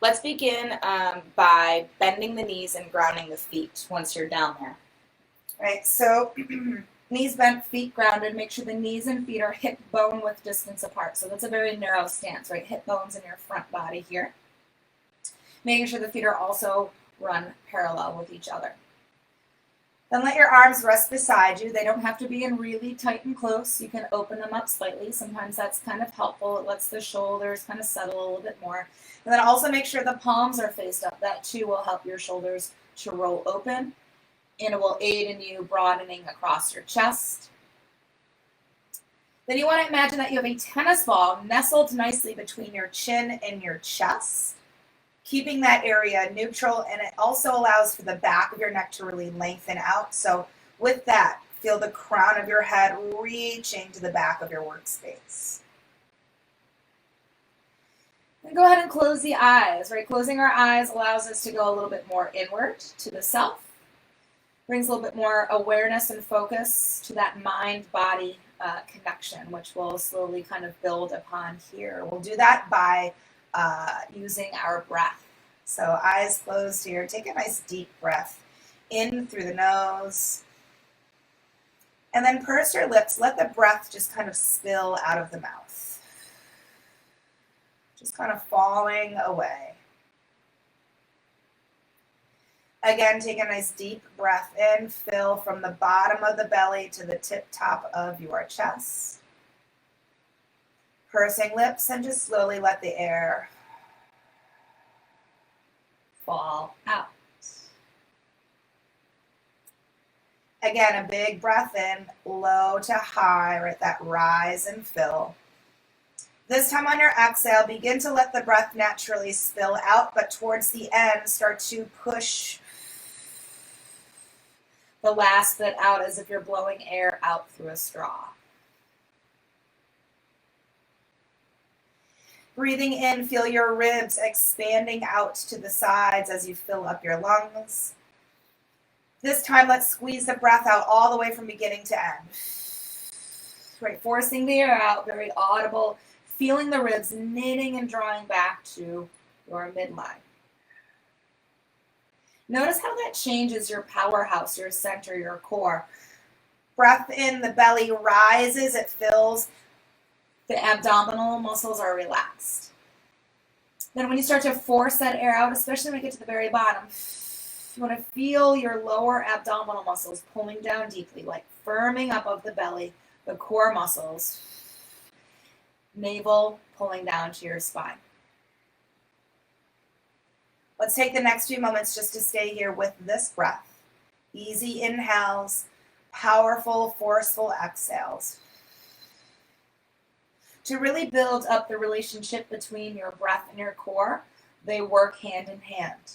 Let's begin by bending the knees and grounding the feet once you're down there. Right, so knees bent, feet grounded. Make sure the knees and feet are hip bone width distance apart. So that's a very narrow stance, right? Hip bones in your front body here. Making sure the feet are also run parallel with each other. Then let your arms rest beside you. They don't have to be in really tight and close. You can open them up slightly. Sometimes that's kind of helpful. It lets the shoulders kind of settle a little bit more. And then also make sure the palms are faced up. That too will help your shoulders to roll open, and it will aid in you broadening across your chest. Then you want to imagine that you have a tennis ball nestled nicely between your chin and your chest, keeping that area neutral, and it also allows for the back of your neck to really lengthen out. So with that, feel the crown of your head reaching to the back of your workspace. Then go ahead and close the eyes, right? Closing our eyes allows us to go a little bit more inward to the self, brings a little bit more awareness and focus to that mind-body connection, which we'll slowly kind of build upon here. We'll do that by using our breath. So eyes closed here. Take a nice deep breath in through the nose. And then purse your lips. Let the breath just kind of spill out of the mouth. Just kind of falling away. Again, take a nice deep breath in. Fill from the bottom of the belly to the tip top of your chest. Pursing lips, and just slowly let the air fall out. Again, a big breath in, low to high, right? That rise and fill. This time on your exhale, begin to let the breath naturally spill out, but towards the end, start to push the last bit out as if you're blowing air out through a straw. Breathing in, feel your ribs expanding out to the sides as you fill up your lungs. This time, let's squeeze the breath out all the way from beginning to end. Right, forcing the air out, very audible, feeling the ribs knitting and drawing back to your midline. Notice how that changes your powerhouse, your center, your core. Breath in, the belly rises, it fills. The abdominal muscles are relaxed. Then when you start to force that air out, especially when you get to the very bottom, you want to feel your lower abdominal muscles pulling down deeply, like firming up of the belly, the core muscles, navel pulling down to your spine. Let's take the next few moments just to stay here with this breath. Easy inhales, powerful, forceful exhales. To really build up the relationship between your breath and your core, they work hand in hand.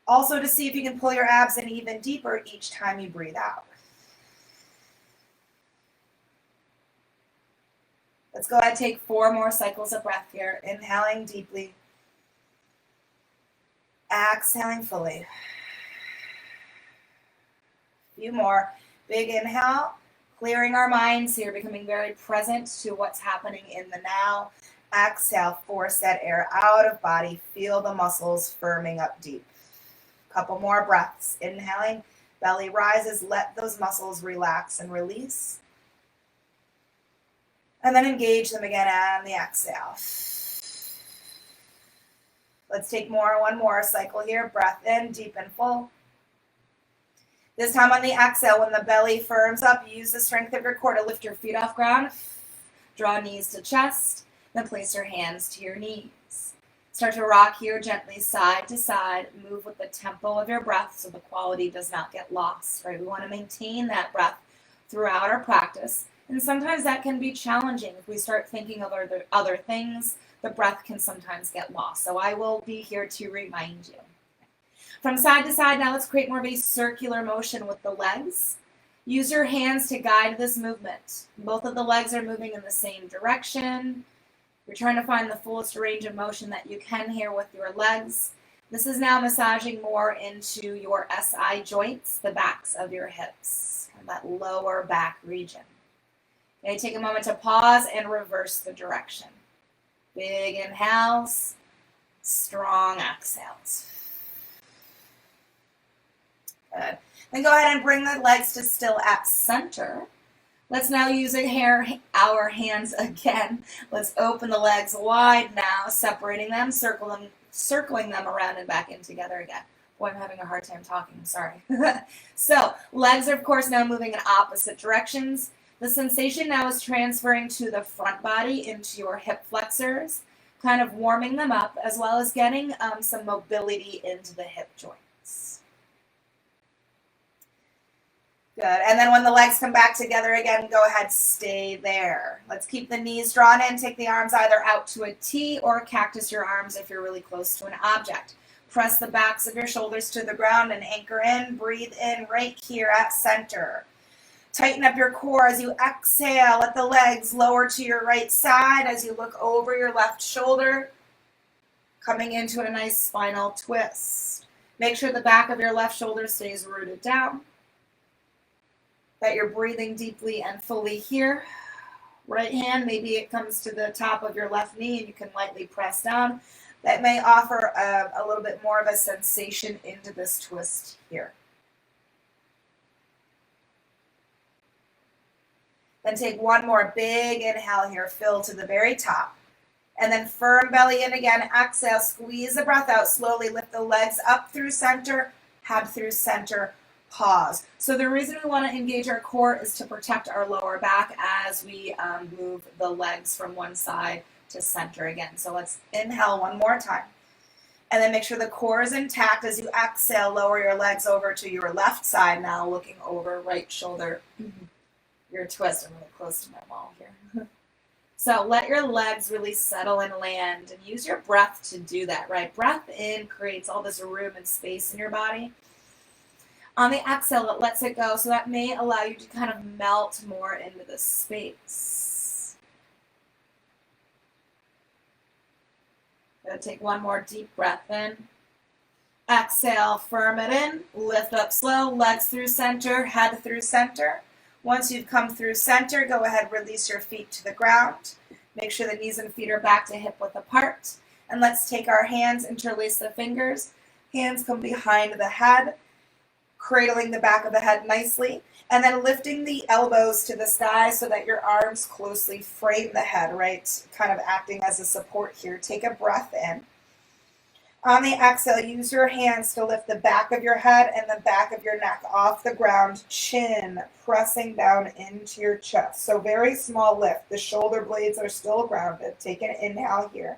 Also to see if you can pull your abs in even deeper each time you breathe out. Let's go ahead and take 4 more cycles of breath here. Inhaling deeply. Exhaling fully. A few more. Big inhale. Clearing our minds here, becoming very present to what's happening in the now. Exhale, force that air out of body. Feel the muscles firming up deep. Couple more breaths. Inhaling, belly rises. Let those muscles relax and release. And then engage them again on the exhale. Let's take one more cycle here. Breath in, deep and full. This time on the exhale, when the belly firms up, use the strength of your core to lift your feet off ground. Draw knees to chest, then place your hands to your knees. Start to rock here gently side to side. Move with the tempo of your breath so the quality does not get lost. Right? We want to maintain that breath throughout our practice. And sometimes that can be challenging. If we start thinking of other things, the breath can sometimes get lost. So I will be here to remind you. From side to side, now let's create more of a circular motion with the legs. Use your hands to guide this movement. Both of the legs are moving in the same direction. You're trying to find the fullest range of motion that you can here with your legs. This is now massaging more into your SI joints, the backs of your hips, kind of that lower back region. Okay, take a moment to pause and reverse the direction. Big inhales, strong exhales. Good. Then go ahead and bring the legs to still at center. Let's now use our hands again. Let's open the legs wide now, separating them, circling them around and back in together again. Boy, I'm having a hard time talking, I'm sorry. So, legs are of course now moving in opposite directions. The sensation now is transferring to the front body into your hip flexors, kind of warming them up, as well as getting some mobility into the hip joints. Good. And then when the legs come back together again, go ahead, stay there. Let's keep the knees drawn in. Take the arms either out to a T or cactus your arms if you're really close to an object. Press the backs of your shoulders to the ground and anchor in. Breathe in right here at center. Tighten up your core as you exhale. Let the legs lower to your right side as you look over your left shoulder, coming into a nice spinal twist. Make sure the back of your left shoulder stays rooted down, that you're breathing deeply and fully here. Right hand, maybe it comes to the top of your left knee and you can lightly press down. That may offer a little bit more of a sensation into this twist here. Then take one more big inhale here, fill to the very top. And then firm belly in again, exhale, squeeze the breath out, slowly lift the legs up through center, head through center, pause. So the reason we want to engage our core is to protect our lower back as we move the legs from one side to center again. So let's inhale one more time. And then make sure the core is intact as you exhale, lower your legs over to your left side now, looking over right shoulder. Your twist, I'm really close to my wall here. So let your legs really settle and land and use your breath to do that, right? Breath in creates all this room and space in your body. On the exhale, it lets it go, so that may allow you to kind of melt more into the space. Gonna take one more deep breath in. Exhale, firm it in, lift up slow, legs through center, head through center. Once you've come through center, go ahead, release your feet to the ground. Make sure the knees and feet are back to hip width apart. And let's take our hands, interlace the fingers. Hands come behind the head, cradling the back of the head nicely. And then lifting the elbows to the sky so that your arms closely frame the head, right? Kind of acting as a support here. Take a breath in. On the exhale, use your hands to lift the back of your head and the back of your neck off the ground, chin pressing down into your chest. So very small lift. The shoulder blades are still grounded. Take an inhale here.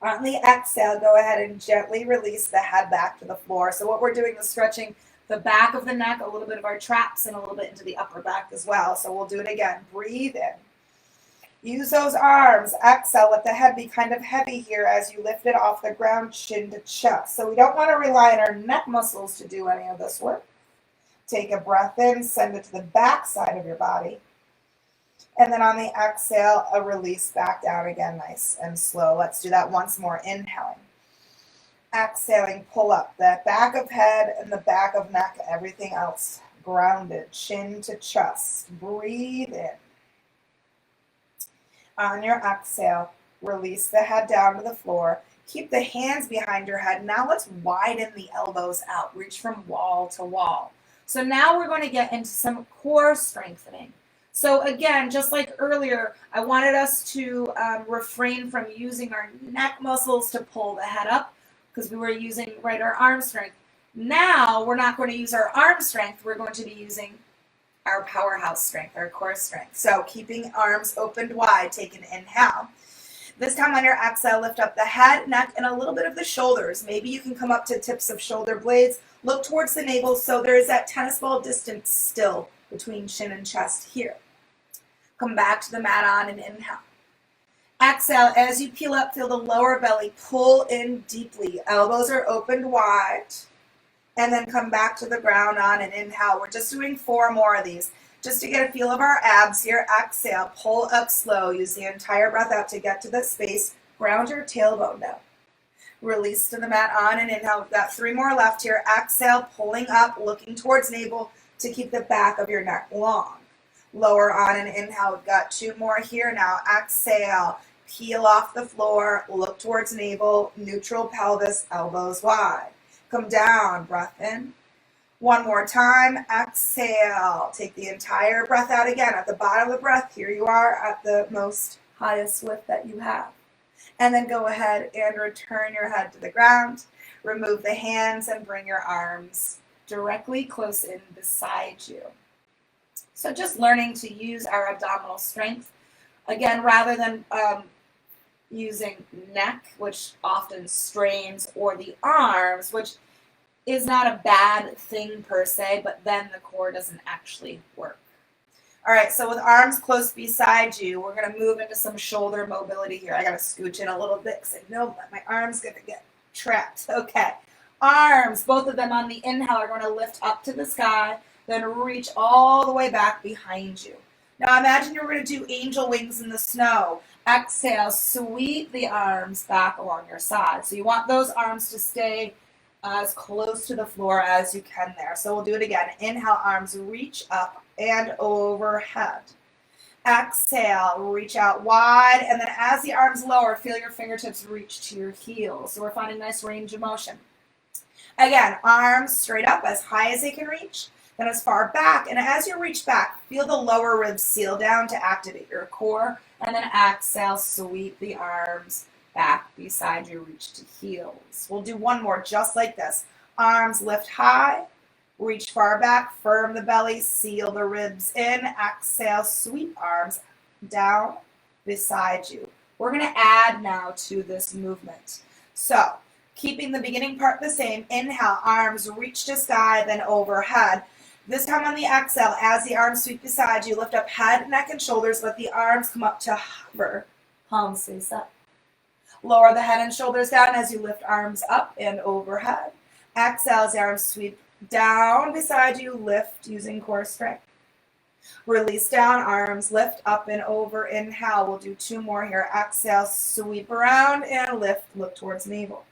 On the exhale, go ahead and gently release the head back to the floor. So what we're doing is stretching the back of the neck, a little bit of our traps, and a little bit into the upper back as well. So we'll do it again. Breathe in. Use those arms. Exhale. Let the head be kind of heavy here as you lift it off the ground, chin to chest. So we don't want to rely on our neck muscles to do any of this work. Take a breath in. Send it to the back side of your body. And then on the exhale, a release back down again, nice and slow. Let's do that once more. Inhaling. Exhaling, pull up the back of head and the back of neck, everything else grounded, chin to chest. Breathe in. On your exhale, release the head down to the floor. Keep the hands behind your head. Now let's widen the elbows out. Reach from wall to wall. So now we're going to get into some core strengthening. So again, just like earlier, I wanted us to refrain from using our neck muscles to pull the head up because we were using our arm strength. Now we're not going to use our arm strength. We're going to be using our powerhouse strength, our core strength. So keeping arms opened wide, take an inhale. This time on your exhale, lift up the head, neck, and a little bit of the shoulders. Maybe you can come up to tips of shoulder blades. Look towards the navel so there is that tennis ball distance still between chin and chest here. Come back to the mat on and inhale. Exhale, as you peel up, feel the lower belly pull in deeply. Elbows are opened wide. And then come back to the ground on and inhale. We're just doing 4 more of these. Just to get a feel of our abs here, exhale, pull up slow. Use the entire breath out to get to the space. Ground your tailbone down. Release to the mat on and inhale. We've got 3 more left here. Exhale, pulling up, looking towards navel to keep the back of your neck long. Lower on and inhale. We've got 2 more here now. Exhale, Peel off the floor, look towards navel, neutral pelvis, elbows wide. Come down, breath in. One more time, exhale. Take the entire breath out again. At the bottom of the breath, here you are at the most highest lift that you have. And then go ahead and return your head to the ground. Remove the hands and bring your arms directly close in beside you. So just learning to use our abdominal strength. Again, rather than using neck, which often strains, or the arms, which is not a bad thing per se, but then the core doesn't actually work. All right, so with arms close beside you, we're going to move into some shoulder mobility here. I got to scooch in a little bit because I know that my arm's going to get trapped. Okay, arms, both of them on the inhale are going to lift up to the sky, then reach all the way back behind you. Now imagine you're going to do angel wings in the snow. Exhale, sweep the arms back along your side. So you want those arms to stay as close to the floor as you can there. So we'll do it again. Inhale, arms reach up and overhead. Exhale, reach out wide, and then as the arms lower, feel your fingertips reach to your heels. So we're finding nice range of motion. Again, arms straight up as high as they can reach, then as far back, and as you reach back, feel the lower ribs seal down to activate your core, and then exhale, sweep the arms back beside you, reach to heels. We'll do one more just like this. Arms lift high, reach far back, firm the belly, seal the ribs in, exhale, sweep arms down beside you. We're going to add now to this movement. So, keeping the beginning part the same, inhale, arms reach to sky, then overhead. This time on the exhale, as the arms sweep beside you, lift up head, neck, and shoulders. Let the arms come up to hover, palms face up. Lower the head and shoulders down as you lift arms up and overhead. Exhale as the arms sweep down beside you, lift using core strength. Release down, arms lift up and over. Inhale, we'll do two more here. Exhale, sweep around and lift, look towards navel.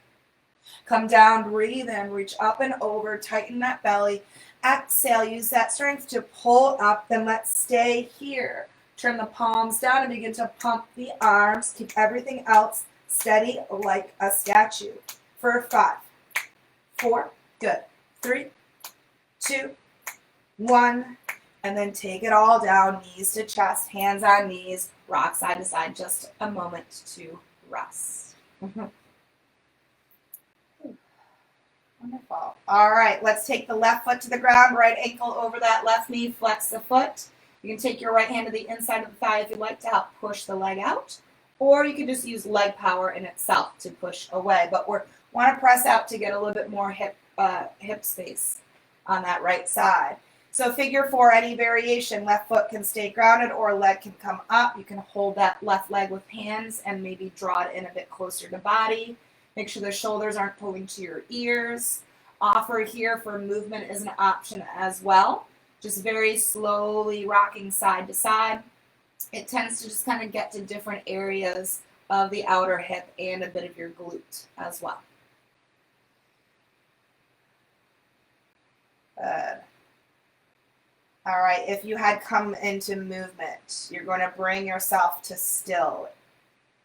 Come down, breathe in, reach up and over, tighten that belly. Exhale, use that strength to pull up, then let's stay here. Turn the palms down and begin to pump the arms. Keep everything else steady like a statue. For 5, 4, good. 3, 2, 1, and then take it all down, knees to chest, hands on knees, rock side to side, just a moment to rest. Wonderful. All right, let's take the left foot to the ground, right ankle over that left knee, flex the foot. You can take your right hand to the inside of the thigh if you'd like to help push the leg out, or you can just use leg power in itself to push away, but we want to press out to get a little bit more hip space on that right side. So figure 4, any variation, left foot can stay grounded or leg can come up. You can hold that left leg with hands and maybe draw it in a bit closer to body. Make sure the shoulders aren't pulling to your ears. Offer here for movement is an option as well. Just very slowly rocking side to side. It tends to just kind of get to different areas of the outer hip and a bit of your glute as well. Good. All right, if you had come into movement, you're going to bring yourself to still.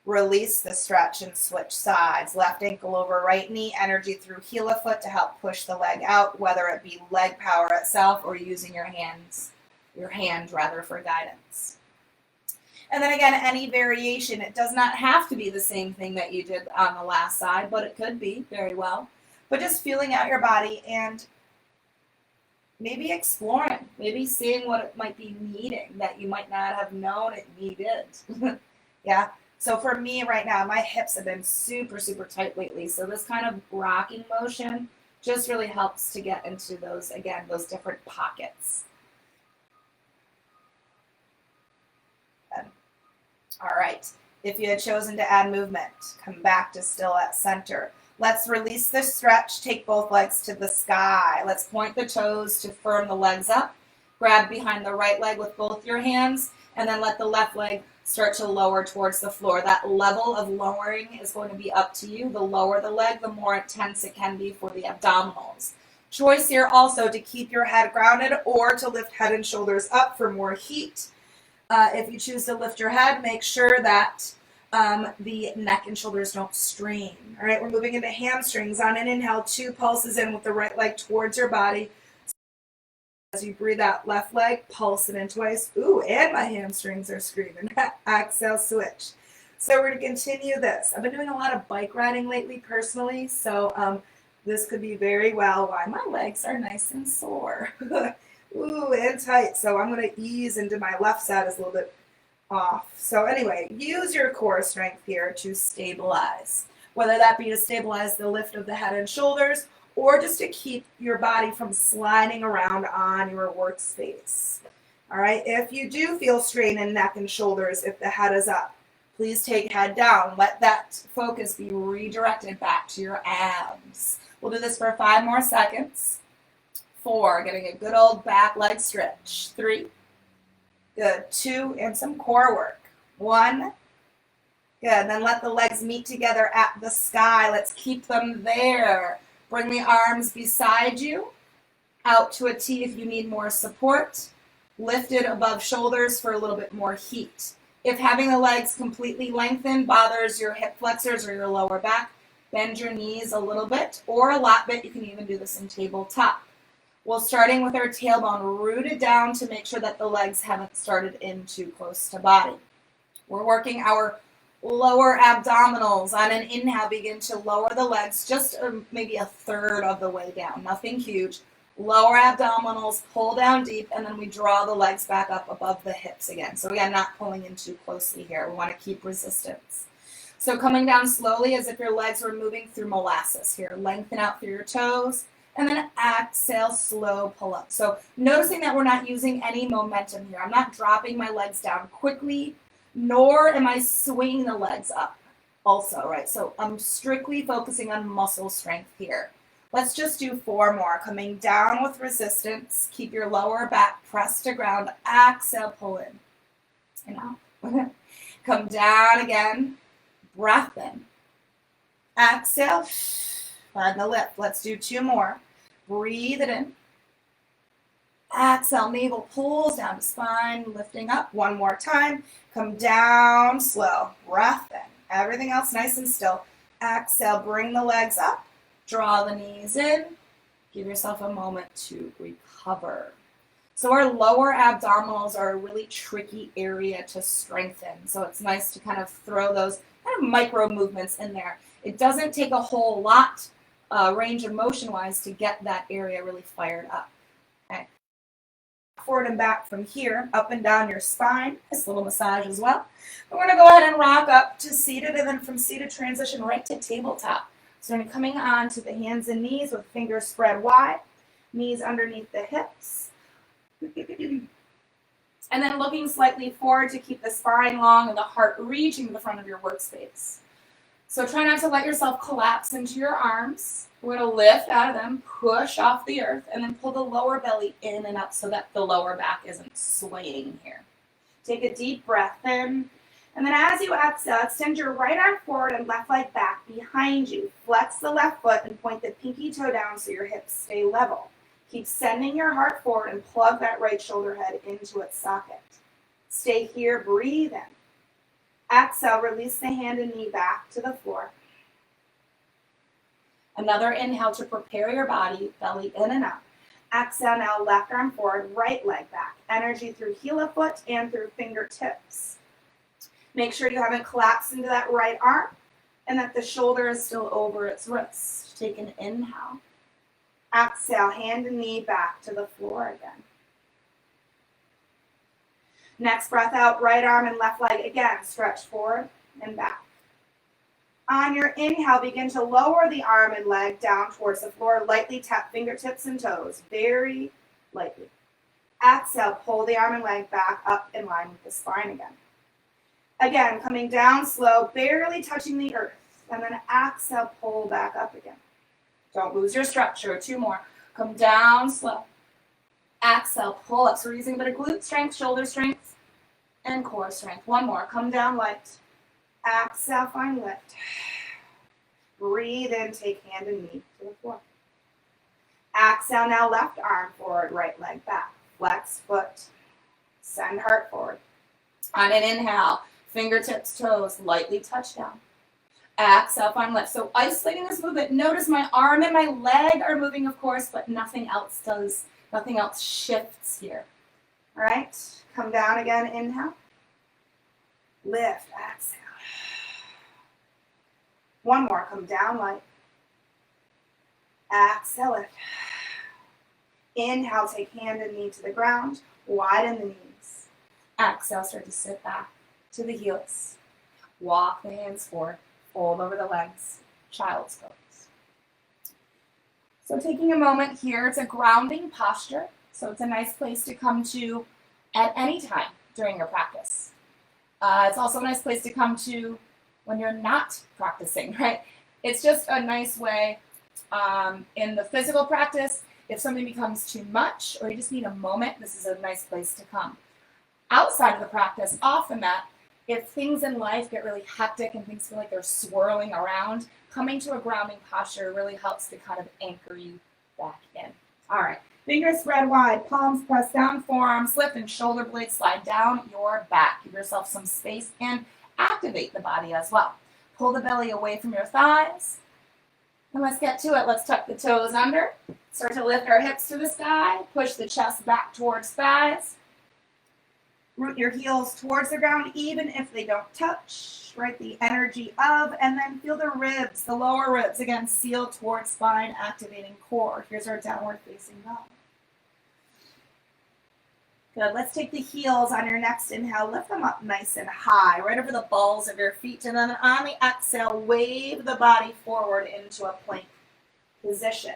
Release the stretch and switch sides. Left ankle over right knee, energy through heel of foot to help push the leg out, whether it be leg power itself or using your hand for guidance. And then again, any variation, it does not have to be the same thing that you did on the last side, but it could be very well. But just feeling out your body and maybe exploring, maybe seeing what it might be needing that you might not have known it needed. Yeah. So for me right now, my hips have been super, super tight lately. So this kind of rocking motion just really helps to get into those, again, those different pockets. All right. If you had chosen to add movement, come back to still at center. Let's release the stretch. Take both legs to the sky. Let's point the toes to firm the legs up. Grab behind the right leg with both your hands, and then let the left leg start to lower towards the floor. That level of lowering is going to be up to you. The lower the leg, the more intense it can be for the abdominals. Choice here also to keep your head grounded or to lift head and shoulders up for more heat. If you choose to lift your head, make sure that the neck and shoulders don't strain. All right, we're moving into hamstrings. On an inhale, 2 pulses in with the right leg towards your body. As you breathe out, left leg, pulse it in twice. Ooh, and my hamstrings are screaming. Exhale, switch. So we're going to continue this. I've been doing a lot of bike riding lately personally, so this could be very well why my legs are nice and sore. Ooh, and tight. So I'm going to ease into my left side is a little bit off. So anyway, use your core strength here to stabilize, whether that be to stabilize the lift of the head and shoulders or just to keep your body from sliding around on your workspace. All right, if you do feel strain in neck and shoulders, if the head is up, please take head down. Let that focus be redirected back to your abs. We'll do this for 5 more seconds. 4, getting a good old back leg stretch. 3, good. 2, and some core work. 1, good. Then let the legs meet together at the sky. Let's keep them there. Bring the arms beside you, out to a T if you need more support. Lifted above shoulders for a little bit more heat. If having the legs completely lengthened bothers your hip flexors or your lower back, bend your knees a little bit or a lot bit. You can even do this in tabletop. Well, starting with our tailbone rooted down to make sure that the legs haven't started in too close to body. We're working our lower abdominals. On an inhale, begin to lower the legs just maybe a third of the way down. Nothing huge. Lower abdominals, pull down deep, and then we draw the legs back up above the hips again. So again, not pulling in too closely here. We want to keep resistance. So coming down slowly as if your legs were moving through molasses here. Lengthen out through your toes. And then exhale, slow pull up. So noticing that we're not using any momentum here. I'm not dropping my legs down quickly, nor am I swinging the legs up also, right? So I'm strictly focusing on muscle strength here. Let's just do 4 more. Coming down with resistance. Keep your lower back pressed to ground. Exhale, pull in. And out. Come down again. Breath in. Exhale. Find the lift. Let's do 2 more. Breathe it in. Exhale, navel pulls down to spine, lifting up. 1 more time. Come down slow. Breath in. Everything else nice and still. Exhale, bring the legs up. Draw the knees in. Give yourself a moment to recover. So our lower abdominals are a really tricky area to strengthen. So it's nice to kind of throw those kind of micro movements in there. It doesn't take a whole lot range of motion wise to get that area really fired up. Okay. Forward and back from here, up and down your spine. This little massage as well. We're going to go ahead and rock up to seated, and then from seated transition right to tabletop. So we're coming on to the hands and knees with fingers spread wide, knees underneath the hips. And then looking slightly forward to keep the spine long and the heart reaching to the front of your workspace. So try not to let yourself collapse into your arms. We're going to lift out of them, push off the earth, and then pull the lower belly in and up so that the lower back isn't swaying here. Take a deep breath in. And then as you exhale, extend your right arm forward and left leg back behind you. Flex the left foot and point the pinky toe down so your hips stay level. Keep sending your heart forward and plug that right shoulder head into its socket. Stay here, breathe in. Exhale, release the hand and knee back to the floor. Another inhale to prepare your body, belly in and out. Exhale, now left arm forward, right leg back. Energy through heel of foot and through fingertips. Make sure you haven't collapsed into that right arm and that the shoulder is still over its wrist. Take an inhale. Exhale, hand and knee back to the floor again. Next breath out, right arm and left leg again. Stretch forward and back. On your inhale, begin to lower the arm and leg down towards the floor. Lightly tap fingertips and toes, very lightly. Exhale, pull the arm and leg back up in line with the spine again. Again, coming down slow, barely touching the earth. And then exhale, pull back up again. Don't lose your structure. 2 more. Come down slow. Exhale, pull up. So we're using a bit of glute strength, shoulder strength, and core strength. 1 more. Come down light. Exhale, find lift. Breathe in, take hand and knee to the floor. Exhale, now left arm forward, right leg back. Flex foot. Send heart forward. On an inhale, Fingertips, toes, lightly touch down. Exhale, find lift. So isolating this movement, notice my arm and my leg are moving, of course, but nothing else does, nothing else shifts here. All right, come down again, inhale. Lift, exhale. One more, come down light. Exhale, lift. Inhale, take hand and knee to the ground. Widen the knees. Exhale, start to sit back to the heels. Walk the hands forward, fold over the legs, child's pose. So taking a moment here, it's a grounding posture. So it's a nice place to come to at any time during your practice. It's also a nice place to come to when you're not practicing, right? It's just a nice way in the physical practice. If something becomes too much or you just need a moment, this is a nice place to come. Outside of the practice, off the mat, if things in life get really hectic and things feel like they're swirling around, coming to a grounding posture really helps to kind of anchor you back in. All right, fingers spread wide, palms press down, forearms lift, and shoulder blades slide down your back. Give yourself some space and activate the body as well. Pull the belly away from your thighs. And let's get to it. Let's tuck the toes under. Start to lift our hips to the sky. Push the chest back towards thighs. Root your heels towards the ground, even if they don't touch. Right, the energy of, and then feel the ribs, the lower ribs. Again, seal towards spine, activating core. Here's our downward facing dog. Good. Let's take the heels on your next inhale. Lift them up nice and high, right over the balls of your feet. And then on the exhale, wave the body forward into a plank position.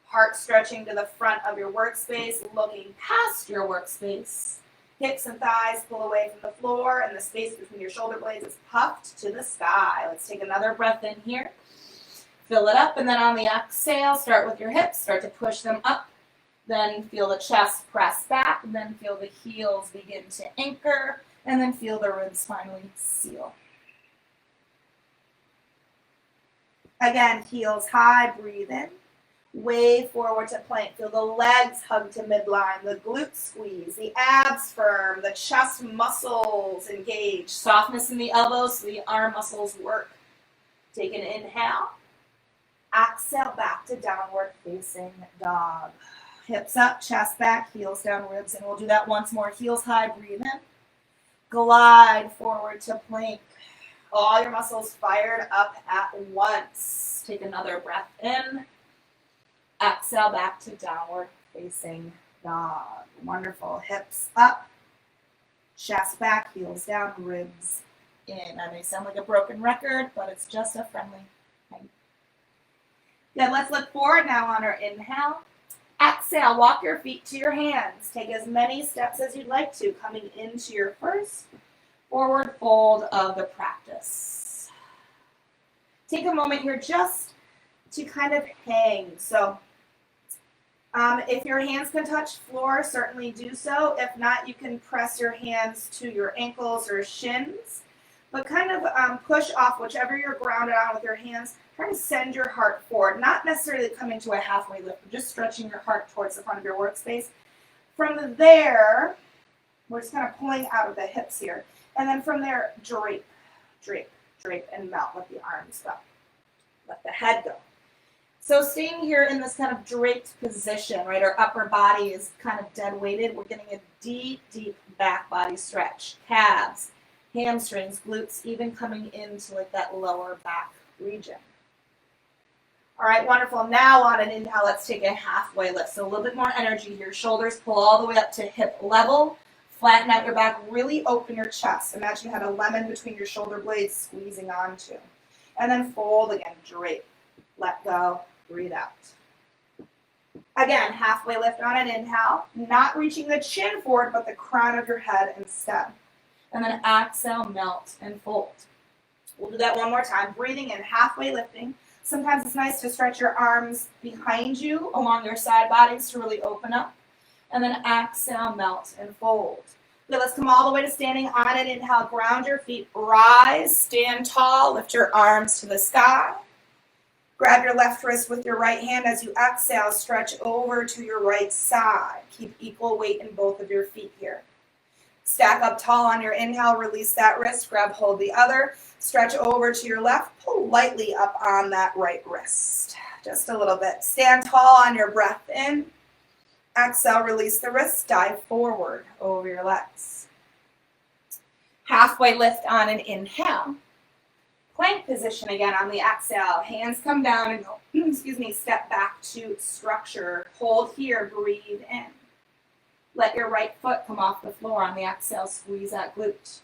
Heart stretching to the front of your workspace, looking past your workspace. Hips and thighs pull away from the floor, and the space between your shoulder blades is puffed to the sky. Let's take another breath in here. Fill it up, and then on the exhale, start with your hips. Start to push them up. Then feel the chest press back, and then feel the heels begin to anchor, and then feel the ribs finally seal. Again, heels high, breathe in. Wave forward to plank. Feel the legs hug to midline, the glutes squeeze, the abs firm, the chest muscles engage. Softness in the elbows so the arm muscles work. Take an inhale. Exhale back to downward facing dog. Hips up, chest back, heels down, ribs in. We'll do that once more. Heels high, breathe in. Glide forward to plank. All your muscles fired up at once. Take another breath in. Exhale back to downward facing dog. Wonderful. Hips up, chest back, heels down, ribs in. I may sound like a broken record, but it's just a friendly thing. Good. Let's look forward now on our inhale. Exhale, walk your feet to your hands. Take as many steps as you'd like to, coming into your first forward fold of the practice. Take a moment here just to kind of hang. So if your hands can touch floor, certainly do so. If not, you can press your hands to your ankles or shins. But kind of push off whichever you're grounded on with your hands. Try to send your heart forward, not necessarily coming to a halfway lift, but just stretching your heart towards the front of your workspace. From there, we're just kind of pulling out of the hips here. And then from there, drape, drape, drape, and melt. Let the arms go. Let the head go. So staying here in this kind of draped position, right? Our upper body is kind of dead weighted. We're getting a deep, deep back body stretch. Calves, hamstrings, glutes, even coming into like that lower back region. All right, wonderful. Now on an inhale, let's take a halfway lift. So a little bit more energy here. Shoulders pull all the way up to hip level. Flatten out your back. Really open your chest. Imagine you had a lemon between your shoulder blades squeezing onto. And then fold again. Drape. Let go. Breathe out. Again, halfway lift on an inhale. Not reaching the chin forward, but the crown of your head instead. And then exhale, melt, and fold. We'll do that one more time. Breathing in, halfway lifting. Sometimes it's nice to stretch your arms behind you along your side bodies to really open up. And then exhale, melt, and fold. Okay, let's come all the way to standing on an inhale. Ground your feet, rise, stand tall, lift your arms to the sky. Grab your left wrist with your right hand as you exhale, stretch over to your right side. Keep equal weight in both of your feet here. Stack up tall on your inhale, release that wrist, grab hold the other, stretch over to your left, pull lightly up on that right wrist. Just a little bit. Stand tall on your breath in. Exhale, release the wrist, dive forward over your legs. Halfway lift on an inhale. Plank position again on the exhale. Hands come down and go, step back to structure. Hold here, breathe in. Let your right foot come off the floor on the exhale, squeeze that glute.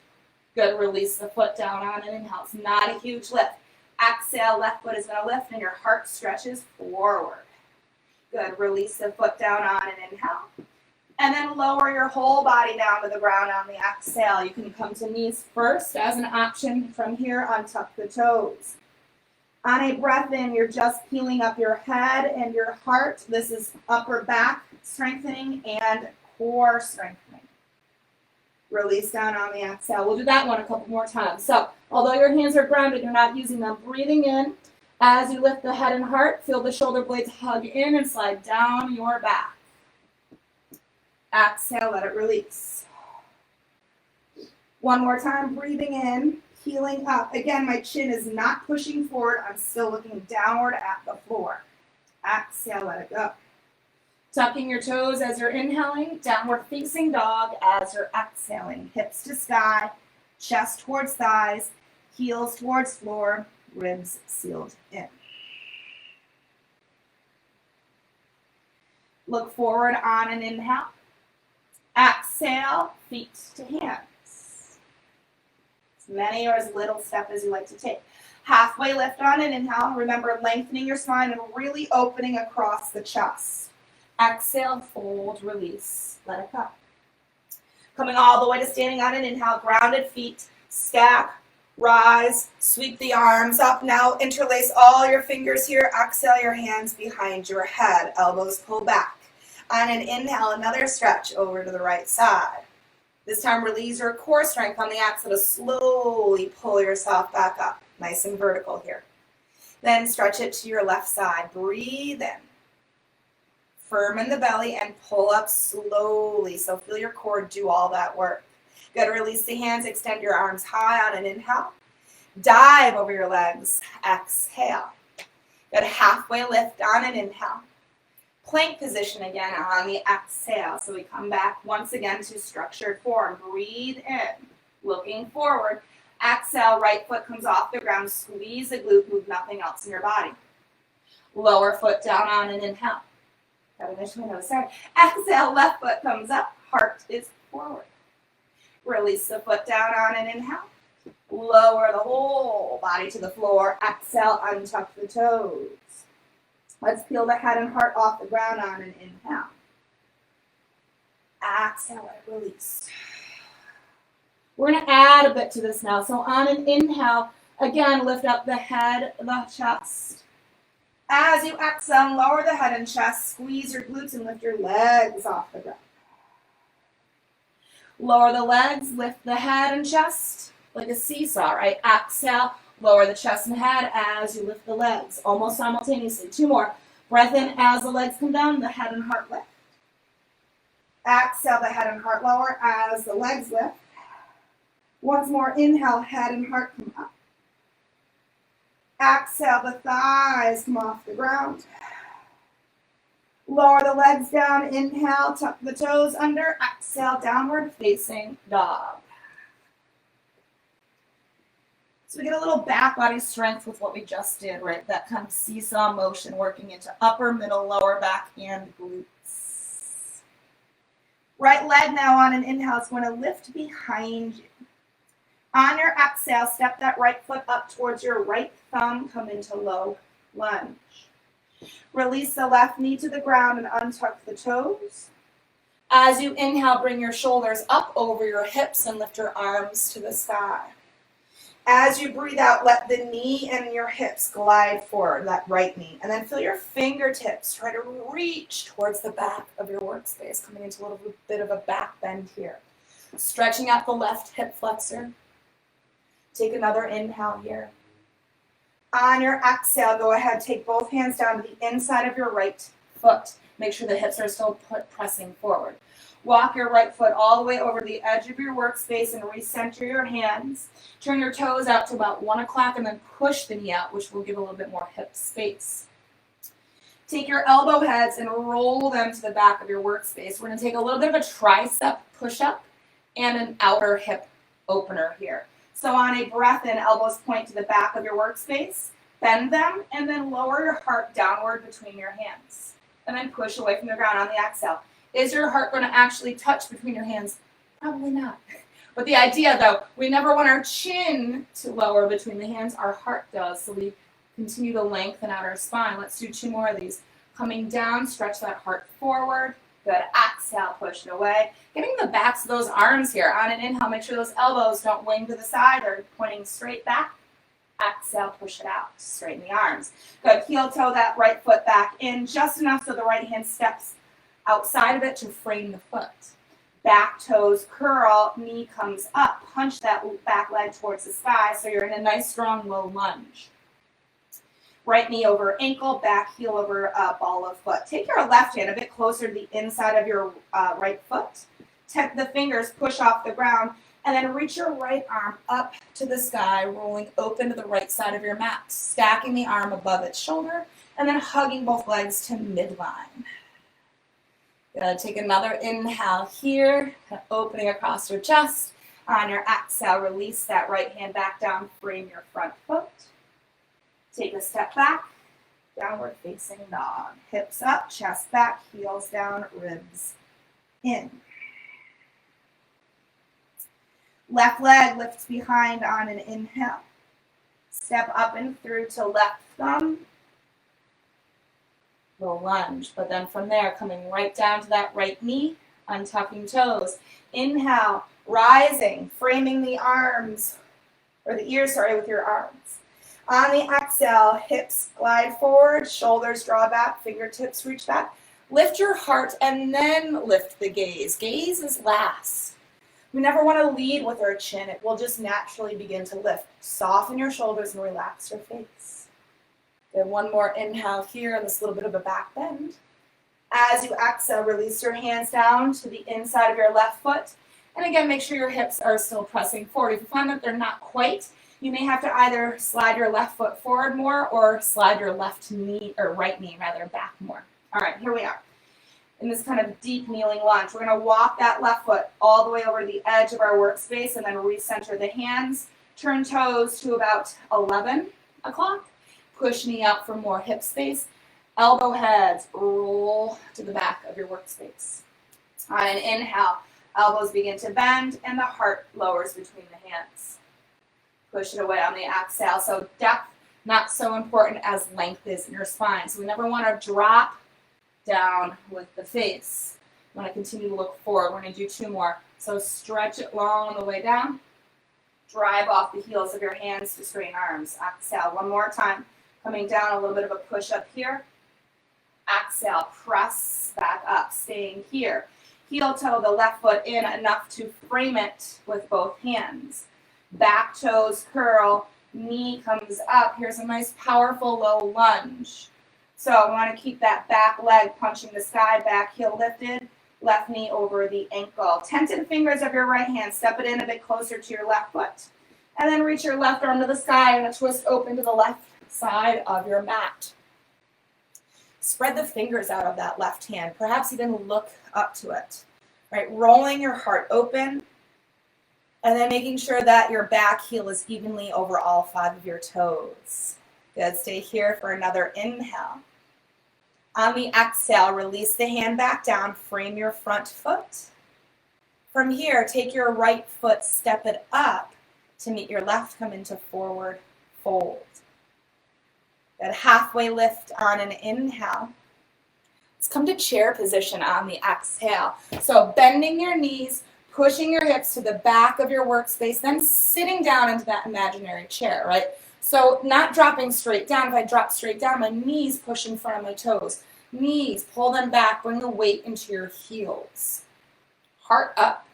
Good, release the foot down on an inhale. It's not a huge lift. Exhale, left foot is going to lift and your heart stretches forward. Good, release the foot down on an inhale. And then lower your whole body down to the ground on the exhale. You can come to knees first as an option. From here, untuck the toes. On a breath in, you're just peeling up your head and your heart. This is upper back strengthening and core strengthening. Release down on the exhale. We'll do that one a couple more times. So, although your hands are grounded, you're not using them. Breathing in. As you lift the head and heart, feel the shoulder blades hug in and slide down your back. Exhale, let it release. One more time, breathing in, heeling up. Again, my chin is not pushing forward. I'm still looking downward at the floor. Exhale, let it go. Tucking your toes as you're inhaling, downward facing dog as you're exhaling. Hips to sky, chest towards thighs, heels towards floor, ribs sealed in. Look forward on an inhale. Exhale, feet to hands. As many or as little step as you like to take. Halfway lift on an inhale. Remember, lengthening your spine and really opening across the chest. Exhale, fold, release, let it go. Coming all the way to standing on an inhale, grounded feet, stack, rise, sweep the arms up. Now interlace all your fingers here. Exhale, your hands behind your head, elbows pull back. On an inhale, another stretch over to the right side. This time, release your core strength on the exhale to slowly pull yourself back up. Nice and vertical here. Then stretch it to your left side. Breathe in. Firm in the belly and pull up slowly. So feel your core do all that work. Good, release the hands, extend your arms high on an inhale. Dive over your legs, exhale. Good, halfway lift on an inhale. Plank position again on the exhale. So we come back once again to structured form. Breathe in, looking forward. Exhale, right foot comes off the ground. Squeeze the glute, move nothing else in your body. Lower foot down on an inhale. Exhale, left foot comes up, heart is forward. Release the foot down on an inhale. Lower the whole body to the floor. Exhale, untuck the toes. Let's peel the head and heart off the ground on an inhale. Exhale, let it release. We're going to add a bit to this now. So on an inhale, again, lift up the head, the chest. As you exhale, lower the head and chest, squeeze your glutes and lift your legs off the ground. Lower the legs, lift the head and chest like a seesaw, right? Exhale, lower the chest and head as you lift the legs, almost simultaneously. Two more. Breath in as the legs come down, the head and heart lift. Exhale, the head and heart lower as the legs lift. Once more, inhale, head and heart come up. Exhale, the thighs come off the ground. Lower the legs down. Inhale, tuck the toes under. Exhale, downward facing dog. So we get a little back body strength with what we just did, right? That kind of seesaw motion working into upper, middle, lower back, and glutes. Right leg now on an inhale is going to lift behind you. On your exhale, step that right foot up towards your right thumb. Come into low lunge. Release the left knee to the ground and untuck the toes. As you inhale, bring your shoulders up over your hips and lift your arms to the sky. As you breathe out, let the knee and your hips glide forward, that right knee. And then feel your fingertips try to reach towards the back of your workspace, coming into a little bit of a back bend here. Stretching out the left hip flexor. Take another inhale here. On your exhale, go ahead, take both hands down to the inside of your right foot. Make sure the hips are still pressing forward. Walk your right foot all the way over the edge of your workspace and recenter your hands. Turn your toes out to about 1 o'clock and then push the knee out, which will give a little bit more hip space. Take your elbow heads and roll them to the back of your workspace. We're going to take a little bit of a tricep push-up and an outer hip opener here. So on a breath in, elbows point to the back of your workspace, bend them, and then lower your heart downward between your hands. And then push away from the ground on the exhale. Is your heart going to actually touch between your hands? Probably not. But the idea, though, we never want our chin to lower between the hands. Our heart does, so we continue to lengthen out our spine. Let's do 2 more of these. Coming down, stretch that heart forward. Good. Exhale, push it away. Getting the backs of those arms here. On an inhale, make sure those elbows don't wing to the side. They're pointing straight back. Exhale, push it out. Straighten the arms. Good. Heel toe that right foot back in just enough so the right hand steps outside of it to frame the foot. Back toes curl, knee comes up. Punch that back leg towards the sky so you're in a nice strong low lunge. Right knee over ankle, back heel over ball of foot. Take your left hand a bit closer to the inside of your right foot. Tap the fingers, push off the ground, and then reach your right arm up to the sky, rolling open to the right side of your mat, stacking the arm above its shoulder, and then hugging both legs to midline. Gonna take another inhale here, opening across your chest. On your exhale, release that right hand back down, frame your front foot. Take a step back, downward facing dog. Hips up, chest back, heels down, ribs in. Left leg lifts behind on an inhale. Step up and through to left thumb. Little lunge, but then from there, coming right down to that right knee, untucking toes. Inhale, rising, framing the arms, or the ears, sorry, with your arms. On the exhale, hips glide forward, shoulders draw back, fingertips reach back. Lift your heart and then lift the gaze. Gaze is last. We never want to lead with our chin. It will just naturally begin to lift. Soften your shoulders and relax your face. Then 1 more inhale here, and this little bit of a back bend. As you exhale, release your hands down to the inside of your left foot. And again, make sure your hips are still pressing forward. If you find that they're not quite, you may have to either slide your left foot forward more or slide your left knee, or right knee rather, back more. All right, here we are. In this kind of deep kneeling lunge, we're going to walk that left foot all the way over the edge of our workspace and then recenter the hands. Turn toes to about 11 o'clock. Push knee out for more hip space. Elbow heads roll to the back of your workspace. On an inhale, elbows begin to bend and the heart lowers between the hands. Push it away on the exhale. So depth, not so important as length is in your spine. So we never want to drop down with the face. We want to continue to look forward. We're going to do 2 more. So stretch it long on the way down. Drive off the heels of your hands to straighten arms. Exhale 1 more time. Coming down, a little bit of a push up here. Exhale, press back up, staying here. Heel toe the left foot in enough to frame it with both hands. Back toes curl, knee comes up. Here's a nice powerful low lunge. So I want to keep that back leg punching the sky, back heel lifted, left knee over the ankle. Tented fingers of your right hand, step it in a bit closer to your left foot. And then reach your left arm to the sky and a twist open to the left side of your mat. Spread the fingers out of that left hand, perhaps even look up to it. Right, rolling your heart open, and then making sure that your back heel is evenly over all 5 of your toes. Good, stay here for another inhale. On the exhale, release the hand back down, frame your front foot. From here, take your right foot, step it up to meet your left, come into forward fold. Good, halfway lift on an inhale. Let's come to chair position on the exhale. So bending your knees, pushing your hips to the back of your workspace, then sitting down into that imaginary chair, right? So not dropping straight down. If I drop straight down, my knees push in front of my toes. Knees, pull them back, bring the weight into your heels. Heart up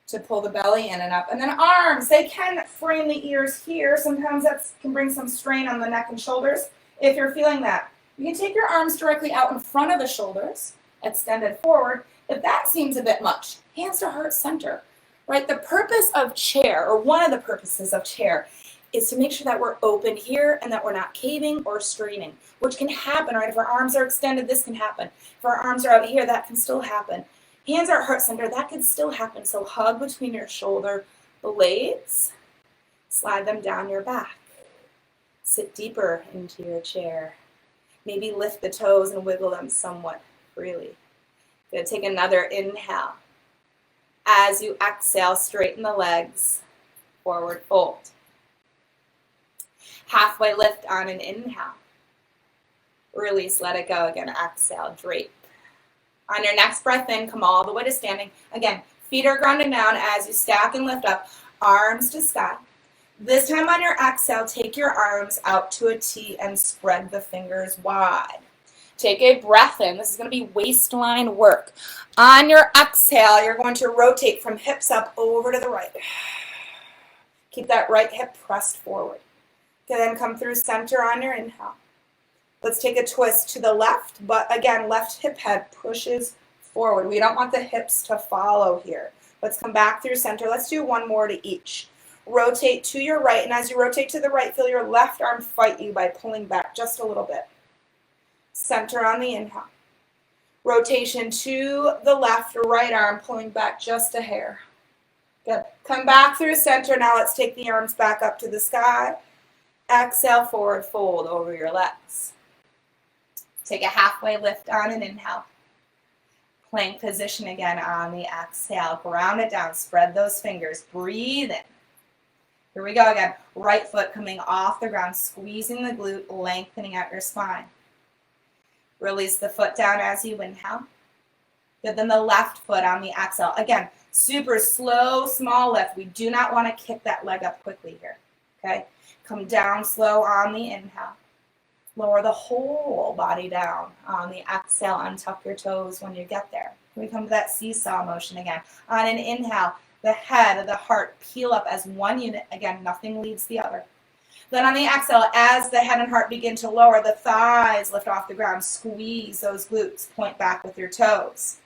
to pull the belly in and up. And then arms, they can frame the ears here. Sometimes that can bring some strain on the neck and shoulders. If you're feeling that, you can take your arms directly out in front of the shoulders, extended forward, If that seems a bit much, hands to heart center, right? The purpose of chair, or one of the purposes of chair, is to make sure that we're open here and that we're not caving or straining, which can happen, right? If our arms are extended, this can happen. If our arms are out here, that can still happen. Hands are at heart center, that can still happen. So hug between your shoulder blades, slide them down your back. Sit deeper into your chair. Maybe lift the toes and wiggle them somewhat freely. Good. Take another inhale. As you exhale, straighten the legs, forward fold. Halfway lift on an inhale. Release, let it go again. Exhale, drape. On your next breath in, come all the way to standing. Again, feet are grounding down as you stack and lift up, arms to sky. This time on your exhale, take your arms out to a T and spread the fingers wide. Take a breath in. This is going to be waistline work. On your exhale, you're going to rotate from hips up over to the right. Keep that right hip pressed forward. Okay, then come through center on your inhale. Let's take a twist to the left, but again, left hip head pushes forward. We don't want the hips to follow here. Let's come back through center. Let's do one more to each. Rotate to your right, and as you rotate to the right, feel your left arm fight you by pulling back just a little bit. Center on the inhale. Rotation to the left, right arm pulling back just a hair. Good. Come back through center. Now let's take the arms back up to the sky. Exhale, forward fold over your legs. Take a halfway lift on an inhale. Plank position again on the exhale. Ground it down. Spread those fingers. Breathe in. Here we go again. Right foot coming off the ground, squeezing the glute, lengthening out your spine. Release the foot down as you inhale. Good, then the left foot on the exhale. Again, super slow, small lift. We do not want to kick that leg up quickly here. Okay? Come down slow on the inhale. Lower the whole body down. On the exhale, untuck your toes when you get there. We come to that seesaw motion again. On an inhale, the head, the heart peel up as one unit. Again, nothing leaves the other. Then on the exhale, as the head and heart begin to lower, the thighs lift off the ground. Squeeze those glutes. Point back with your toes.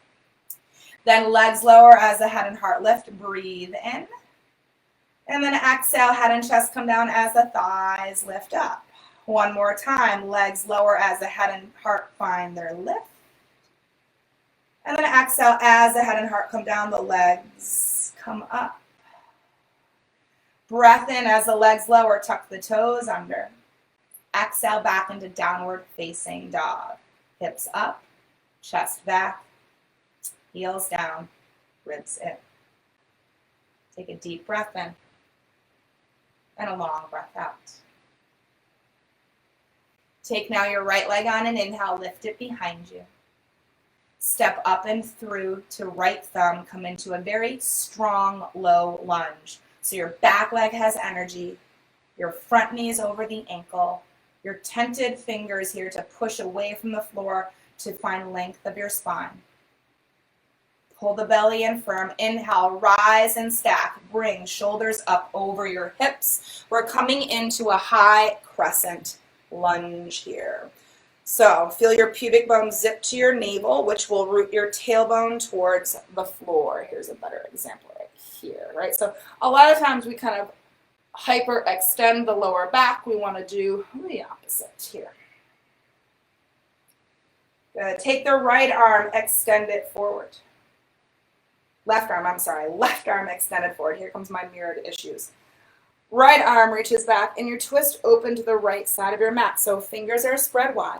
Then legs lower as the head and heart lift. Breathe in. And then exhale, head and chest come down as the thighs lift up. One more time, legs lower as the head and heart find their lift. And then exhale, as the head and heart come down, the legs come up. Breath in as the legs lower, tuck the toes under. Exhale back into downward facing dog. Hips up, chest back, heels down, ribs in. Take a deep breath in and a long breath out. Take now your right leg on an inhale, lift it behind you. Step up and through to right thumb, come into a very strong low lunge. So your back leg has energy, your front knee is over the ankle, your tented fingers here to push away from the floor to find length of your spine. Pull the belly in firm, inhale, rise and stack, bring shoulders up over your hips. We're coming into a high crescent lunge here. So feel your pubic bone zip to your navel, which will root your tailbone towards the floor. Here's a better example right here, right? So a lot of times we kind of hyperextend the lower back. We want to do the opposite here. Good. Take the right arm, extend it forward. Left arm extended forward. Here comes my mirrored issues. Right arm reaches back and your twist open to the right side of your mat. So fingers are spread wide.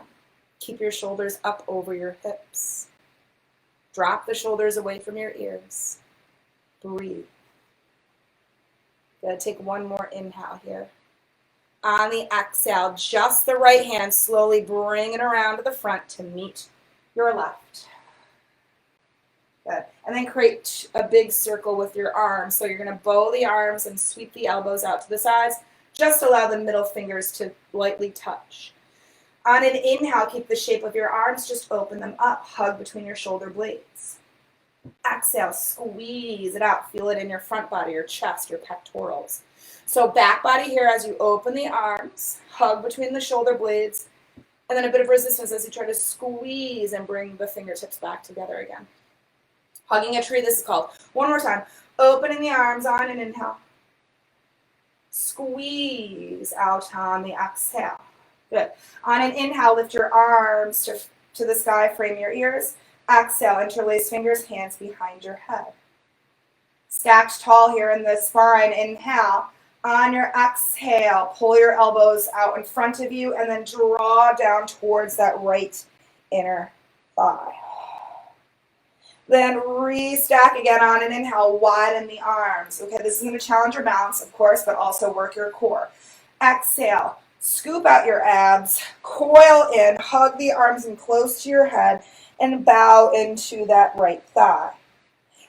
Keep your shoulders up over your hips. Drop the shoulders away from your ears. Breathe. Gotta take one more inhale here. On the exhale, just the right hand, slowly bring it around to the front to meet your left. Good. And then create a big circle with your arms. So you're going to bow the arms and sweep the elbows out to the sides. Just allow the middle fingers to lightly touch. On an inhale, keep the shape of your arms. Just open them up. Hug between your shoulder blades. Exhale, squeeze it out. Feel it in your front body, your chest, your pectorals. So back body here as you open the arms. Hug between the shoulder blades. And then a bit of resistance as you try to squeeze and bring the fingertips back together again. Hugging a tree, this is called. One more time. Opening the arms on an inhale. Squeeze out on the exhale. Good. On an inhale, lift your arms to the sky, frame your ears. Exhale, interlace fingers, hands behind your head. Stacked tall here in the spine. Inhale. On your exhale, pull your elbows out in front of you and then draw down towards that right inner thigh. Then restack again on an inhale, widen the arms. Okay, this is going to challenge your balance, of course, but also work your core. Exhale, scoop out your abs, coil in, hug the arms in close to your head, and bow into that right thigh.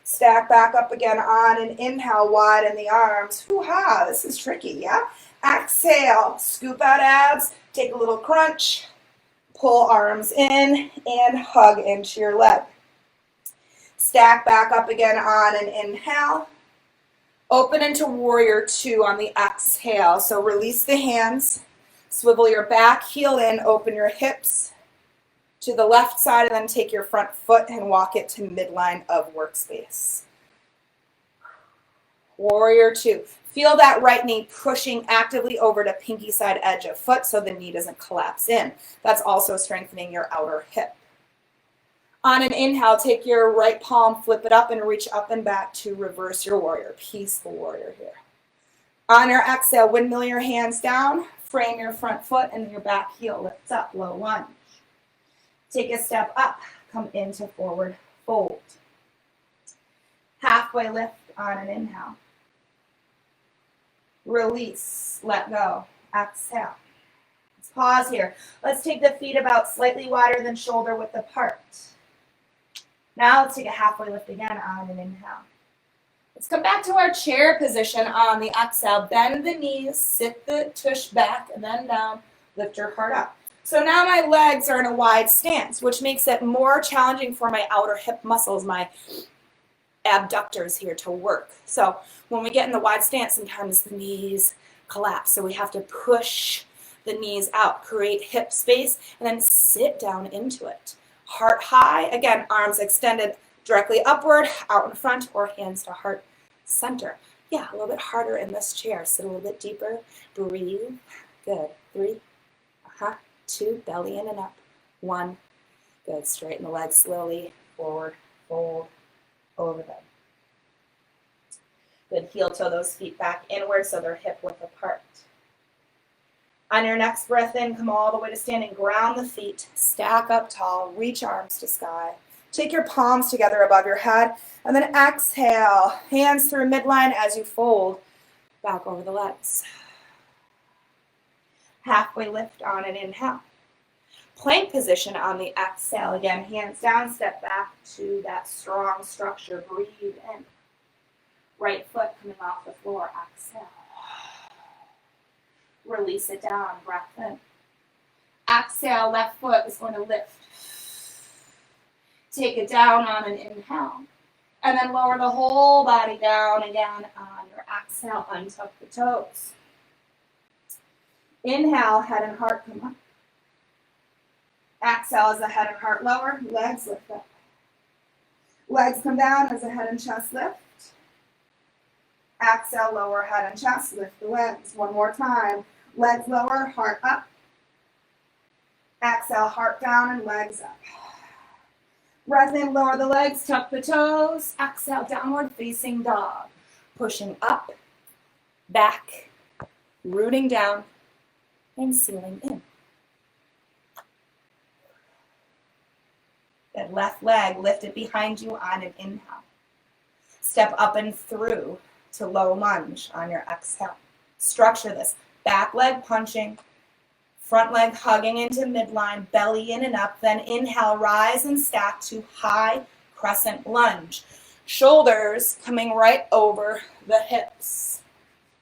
Stack back up again on an inhale, widen the arms. Hoo-ha, this is tricky, yeah? Exhale, scoop out abs, take a little crunch, pull arms in, and hug into your leg. Stack back up again on an inhale. Open into warrior two on the exhale. So release the hands, swivel your back heel in, open your hips to the left side, and then take your front foot and walk it to midline of workspace. Warrior two. Feel that right knee pushing actively over to pinky side edge of foot so the knee doesn't collapse in. That's also strengthening your outer hip. On an inhale, take your right palm, flip it up, and reach up and back to reverse your warrior, peaceful warrior here. On your exhale, windmill your hands down, frame your front foot, and your back heel lifts up, low lunge. Take a step up, come into forward fold. Halfway lift on an inhale. Release, let go, exhale. Let's pause here. Let's take the feet about slightly wider than shoulder width apart. Now let's take a halfway lift again on an inhale. Let's come back to our chair position on the exhale. Bend the knees, sit the tush back and then down, lift your heart up. So now my legs are in a wide stance, which makes it more challenging for my outer hip muscles, my abductors here to work. So when we get in the wide stance, sometimes the knees collapse. So we have to push the knees out, create hip space, and then sit down into it. Heart high, again, arms extended directly upward, out in front, or hands to heart center. Yeah, a little bit harder in this chair. Sit a little bit deeper. Breathe. Good. 3. 2. Belly in and up. 1. Good. Straighten the legs slowly. Forward. Fold. Over them. Good. Heel toe those feet back inward so they're hip width apart. On your next breath in, come all the way to standing. Ground the feet. Stack up tall. Reach arms to sky. Take your palms together above your head. And then exhale. Hands through midline as you fold back over the legs. Halfway lift on an inhale. Plank position on the exhale. Again, hands down, step back to that strong structure. Breathe in. Right foot coming off the floor. Exhale. Release it down. Breath in. Exhale, left foot is going to lift. Take it down on an inhale. And then lower the whole body down again on your exhale. Untuck the toes. Inhale, head and heart come up. Exhale as the head and heart lower, legs lift up. Legs come down as the head and chest lift. Exhale, lower head and chest, lift the legs. One more time. Legs lower, heart up. Exhale, heart down and legs up. Breath in, lower the legs, tuck the toes. Exhale, downward facing dog. Pushing up, back, rooting down, and sealing in. Good. Left leg, lift it behind you on an inhale. Step up and through to low lunge on your exhale. Structure this. Back leg punching, front leg hugging into midline, belly in and up. Then inhale, rise and stack to high crescent lunge. Shoulders coming right over the hips.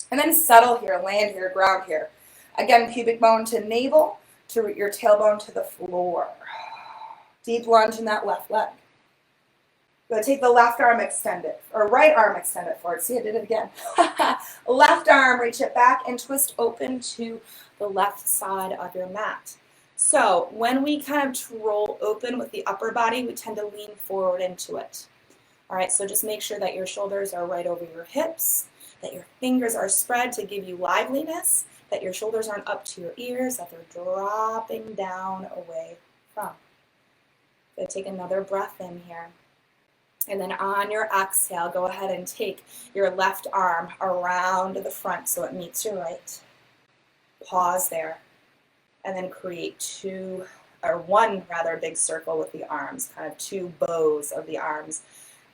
And then settle here, land here, ground here. Again, pubic bone to navel, to your tailbone to the floor. Deep lunge in that left leg. Go take the left arm, extend it, or right arm, extend it forward. See, I did it again. Left arm, reach it back and twist open to the left side of your mat. So when we kind of roll open with the upper body, we tend to lean forward into it. All right, so just make sure that your shoulders are right over your hips, that your fingers are spread to give you liveliness, that your shoulders aren't up to your ears, that they're dropping down away from. So take another breath in here. And then on your exhale, go ahead and take your left arm around the front so it meets your right. Pause there. And then create one big circle with the arms, kind of two bows of the arms.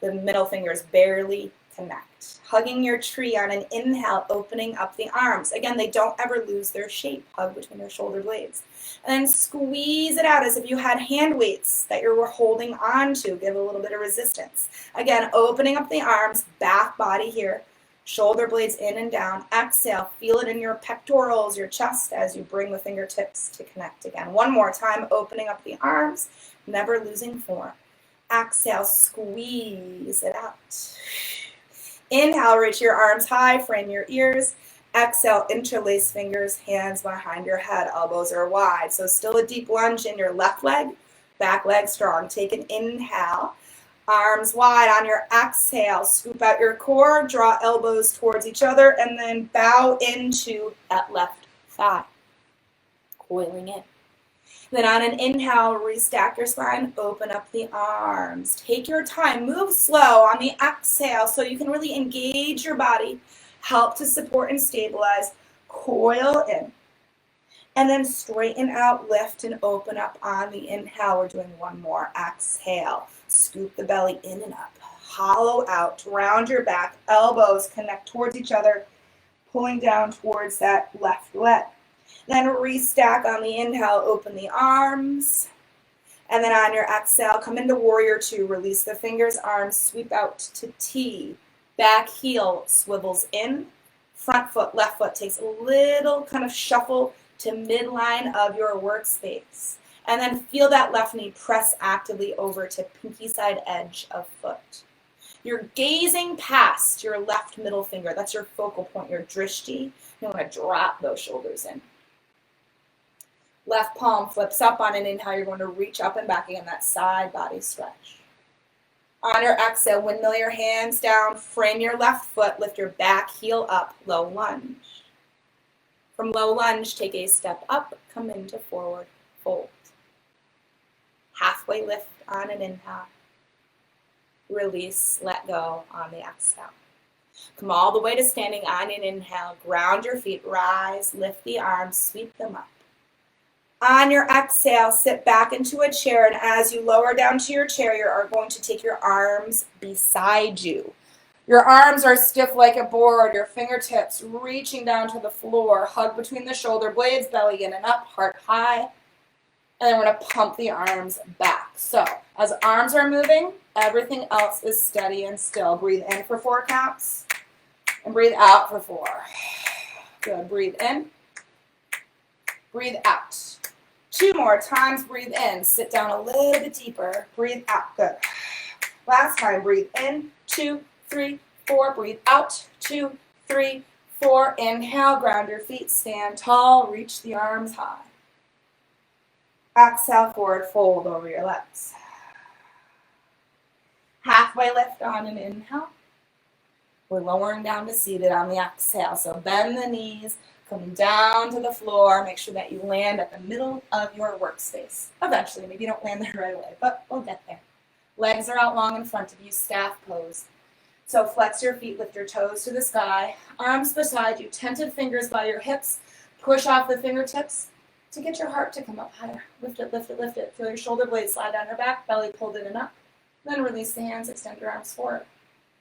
The middle fingers barely connect. Hugging your tree on an inhale, opening up the arms. Again, they don't ever lose their shape. Hug between your shoulder blades. And then squeeze it out as if you had hand weights that you were holding on to. Give a little bit of resistance. Again, opening up the arms, back body here. Shoulder blades in and down. Exhale, feel it in your pectorals, your chest as you bring the fingertips to connect again. One more time, opening up the arms, never losing form. Exhale, squeeze it out. Inhale, reach your arms high, frame your ears. Exhale, interlace fingers, hands behind your head, elbows are wide. So still a deep lunge in your left leg, back leg strong. Take an inhale. Arms wide on your exhale. Scoop out your core, draw elbows towards each other, and then bow into that left thigh. Coiling in. Then on an inhale, restack your spine, open up the arms. Take your time, move slow on the exhale so you can really engage your body, help to support and stabilize. Coil in. And then straighten out, lift, and open up on the inhale. We're doing one more. Exhale. Scoop the belly in and up. Hollow out. Round your back. Elbows connect towards each other, pulling down towards that left leg. Then restack on the inhale. Open the arms. And then on your exhale, come into warrior two. Release the fingers, arms, sweep out to T. Back heel swivels in. Front foot, left foot takes a little kind of shuffle to midline of your workspace. And then feel that left knee press actively over to pinky side edge of foot. You're gazing past your left middle finger. That's your focal point, your drishti. You want to drop those shoulders in. Left palm flips up on an inhale. You're going to reach up and back again, that side body stretch. On your exhale, windmill your hands down, frame your left foot, lift your back heel up, low lunge. From low lunge, take a step up, come into forward fold. Halfway lift on an inhale. Release, let go on the exhale. Come all the way to standing on an inhale. Ground your feet, rise, lift the arms, sweep them up. On your exhale, sit back into a chair, and as you lower down to your chair, you are going to take your arms beside you. Your arms are stiff like a board, your fingertips reaching down to the floor. Hug between the shoulder blades, belly in and up, heart high. And then we're going to pump the arms back. So as arms are moving, everything else is steady and still. Breathe in for 4 counts and breathe out for 4. Good. Breathe in. Breathe out. 2 more times. Breathe in. Sit down a little bit deeper. Breathe out. Good. Last time. Breathe in. 2, 3, 4. Breathe out. 2, 3, 4. Inhale. Ground your feet. Stand tall. Reach the arms high. Exhale. Forward fold over your legs. Halfway lift on an inhale. We're lowering down to seated on the exhale. So bend the knees. Coming down to the floor. Make sure that you land at the middle of your workspace. Eventually, maybe you don't land there right away, but we'll get there. Legs are out long in front of you, staff pose. So flex your feet, lift your toes to the sky. Arms beside you, tented fingers by your hips. Push off the fingertips to get your heart to come up higher. Lift it, lift it, lift it. Feel your shoulder blades slide down your back, belly pulled in and up. Then release the hands, extend your arms forward.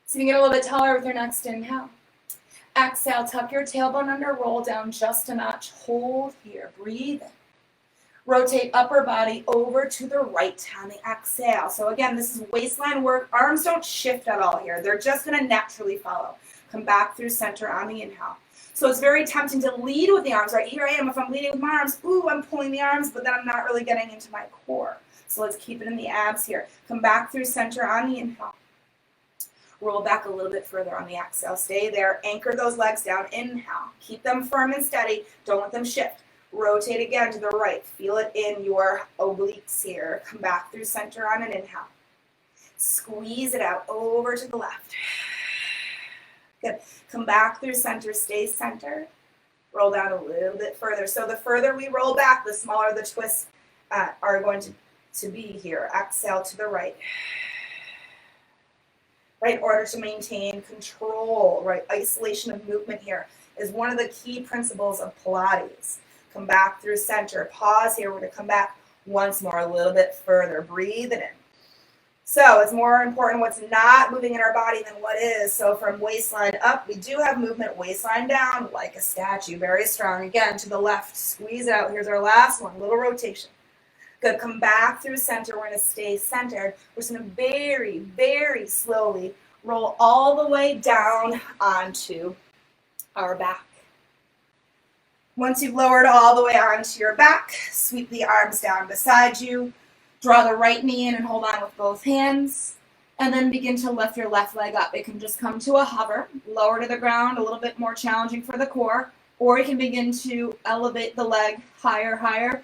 So you can get a little bit taller with your next inhale. Exhale, tuck your tailbone under, roll down just a notch. Hold here, breathe in. Rotate upper body over to the right on the exhale. So again, this is waistline work. Arms don't shift at all here. They're just going to naturally follow. Come back through center on the inhale. So it's very tempting to lead with the arms. Right here I am. If I'm leading with my arms, ooh, I'm pulling the arms, but then I'm not really getting into my core. So let's keep it in the abs here. Come back through center on the inhale. Roll back a little bit further on the exhale. Stay there. Anchor those legs down. Inhale. Keep them firm and steady. Don't let them shift. Rotate again to the right. Feel it in your obliques here. Come back through center on an inhale. Squeeze it out over to the left. Good. Come back through center, stay centered. Roll down a little bit further. So the further we roll back, the smaller the twists are going to be here. Exhale to the right. Right, in order to maintain control, right? Isolation of movement here is one of the key principles of Pilates. Come back through center. Pause here. We're going to come back once more, a little bit further. Breathe it in. So it's more important what's not moving in our body than what is. So from waistline up, we do have movement. Waistline down, like a statue. Very strong. Again, to the left. Squeeze it out. Here's our last one. Little rotation. Good. Come back through center. We're going to stay centered. We're just going to very, very slowly roll all the way down onto our back. Once you've lowered all the way onto your back, sweep the arms down beside you. Draw the right knee in and hold on with both hands. And then begin to lift your left leg up. It can just come to a hover, lower to the ground, a little bit more challenging for the core. Or you can begin to elevate the leg higher, higher.